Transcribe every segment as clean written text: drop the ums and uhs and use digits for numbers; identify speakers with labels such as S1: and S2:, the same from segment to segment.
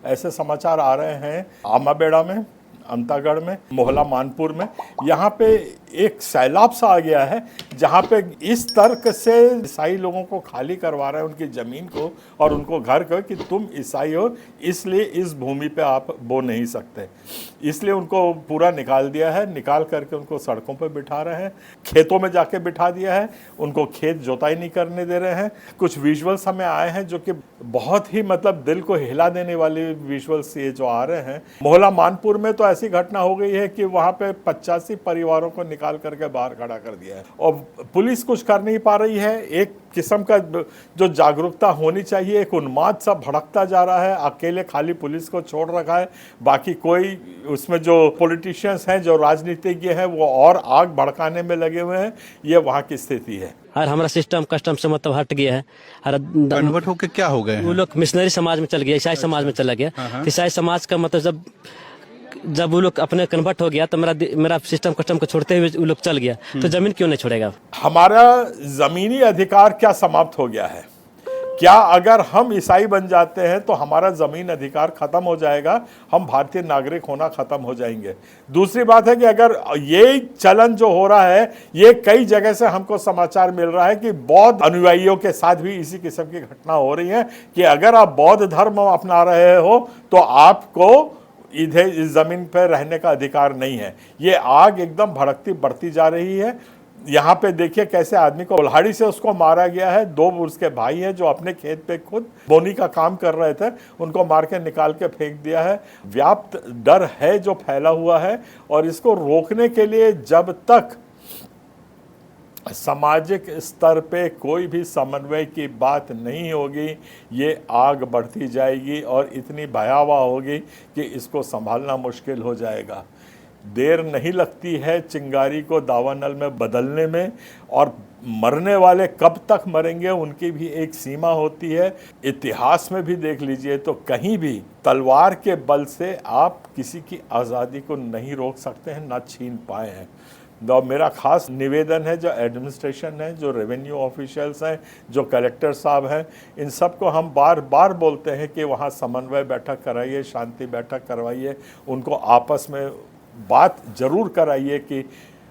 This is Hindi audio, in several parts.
S1: ऐसे समाचार आ रहे हैं आमाबेड़ा में, अंतागढ़ में, मोहला मानपुर में। यहाँ पे एक सैलाब सा आ गया है जहाँ पे इस तर्क से ईसाई लोगों को खाली करवा रहे हैं उनकी ज़मीन को और उनको घर को कि तुम ईसाई हो इसलिए इस भूमि पे आप बो नहीं सकते, इसलिए उनको पूरा निकाल दिया है। निकाल करके उनको सड़कों पे बिठा रहे हैं, खेतों में जाके बिठा दिया है, उनको खेत जोताई नहीं करने दे रहे हैं। कुछ विजुअल्स हमें आए हैं जो कि बहुत ही मतलब दिल को हिला देने वाले विजुअल्स ये जो आ रहे हैं। मोहला मानपुर में तो ऐसी घटना हो गई है कि वहां पे 85 परिवारों को निकाल करके बाहर खड़ा कर दिया है और पुलिस कुछ कर नहीं पा रही है। एक किस्म का जो जागरूकता होनी चाहिए, एक उन्माद सा भड़कता जा रहा है। अकेले खाली पुलिस को छोड़ रखा है, बाकी कोई उसमें जो पॉलिटिशियंस हैं, जो राजनीतिज्ञ हैं, वो और आग भड़काने में लगे हुए हैं। ये वहाँ की स्थिति है।
S2: और हमारा सिस्टम कस्टम से मतलब हट गया है।
S3: कन्वर्ट होके क्या हो गए हैं?
S2: वो लोग मिशनरी समाज में चल गया, ईसाई समाज में चला गया। तो ईसाई समाज का मतलब जब वो लोग अपने कन्वर्ट हो गया तो मेरा सिस्टम कस्टम को छोड़ते हुए वो लोग चल गया, तो जमीन क्यों नहीं छोड़ेगा?
S1: हमारा जमीनी अधिकार क्या समाप्त हो गया है? क्या अगर हम ईसाई बन जाते हैं तो हमारा ज़मीन अधिकार ख़त्म हो जाएगा, हम भारतीय नागरिक होना ख़त्म हो जाएंगे? दूसरी बात है कि अगर ये चलन जो हो रहा है, ये कई जगह से हमको समाचार मिल रहा है कि बौद्ध अनुयायियों के साथ भी इसी किस्म की घटना हो रही है कि अगर आप बौद्ध धर्म अपना रहे हो तो आपको इधर इस ज़मीन पर रहने का अधिकार नहीं है। ये आग एकदम भड़कती बढ़ती जा रही है। यहाँ पे देखिए कैसे आदमी को कुल्हाड़ी से उसको मारा गया है। दो उसके भाई हैं जो अपने खेत पे खुद बोनी का काम कर रहे थे, उनको मार के निकाल के फेंक दिया है। व्याप्त डर है जो फैला हुआ है और इसको रोकने के लिए जब तक सामाजिक स्तर पे कोई भी समन्वय की बात नहीं होगी, ये आग बढ़ती जाएगी और इतनी भयावह होगी कि इसको संभालना मुश्किल हो जाएगा। देर नहीं लगती है चिंगारी को दावानल में बदलने में, और मरने वाले कब तक मरेंगे उनकी भी एक सीमा होती है। इतिहास में भी देख लीजिए तो कहीं भी तलवार के बल से आप किसी की आज़ादी को नहीं रोक सकते हैं, ना छीन पाए हैं। तो मेरा खास निवेदन है जो एडमिनिस्ट्रेशन है, जो रेवेन्यू ऑफिशियल्स हैं, जो कलेक्टर साहब हैं, इन सब को हम बार बार बोलते हैं कि वहाँ समन्वय बैठक कराइए, शांति बैठक करवाइए, उनको आपस में बात ज़रूर कराइए कि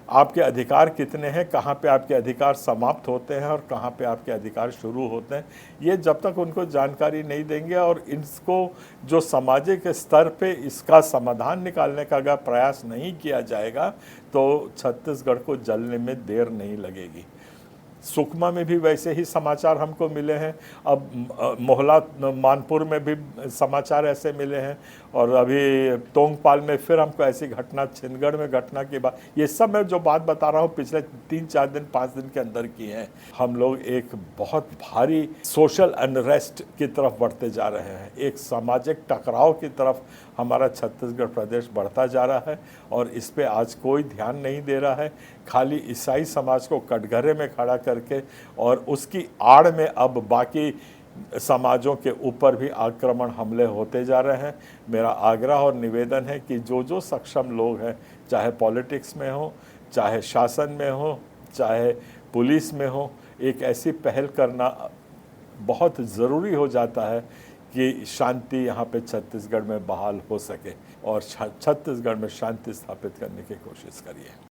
S1: आपके अधिकार कितने हैं, कहाँ पे आपके अधिकार समाप्त होते हैं और कहाँ पे आपके अधिकार शुरू होते हैं। ये जब तक उनको जानकारी नहीं देंगे और इसको जो सामाजिक स्तर पे इसका समाधान निकालने का अगर प्रयास नहीं किया जाएगा तो छत्तीसगढ़ को जलने में देर नहीं लगेगी। सुकमा में भी वैसे ही समाचार हमको मिले हैं, अब मोहला मानपुर में भी समाचार ऐसे मिले हैं, और अभी तोंगपाल में फिर हमको ऐसी घटना, छिंदगढ़ में घटना की बात, ये सब मैं जो बात बता रहा हूँ पिछले 3-4 दिन 5 दिन के अंदर की हैं। हम लोग एक बहुत भारी सोशल अनरेस्ट की तरफ बढ़ते जा रहे हैं, एक सामाजिक टकराव की तरफ हमारा छत्तीसगढ़ प्रदेश बढ़ता जा रहा है और इस पे आज कोई ध्यान नहीं दे रहा है। खाली ईसाई समाज को कटघरे में खड़ा करके और उसकी आड़ में अब बाकी समाजों के ऊपर भी आक्रमण, हमले होते जा रहे हैं। मेरा आग्रह और निवेदन है कि जो जो सक्षम लोग हैं, चाहे पॉलिटिक्स में हो, चाहे शासन में हो, चाहे पुलिस में हो, एक ऐसी पहल करना बहुत ज़रूरी हो जाता है कि शांति यहाँ पे छत्तीसगढ़ में बहाल हो सके और छत्तीसगढ़ में शांति स्थापित करने की कोशिश करिए।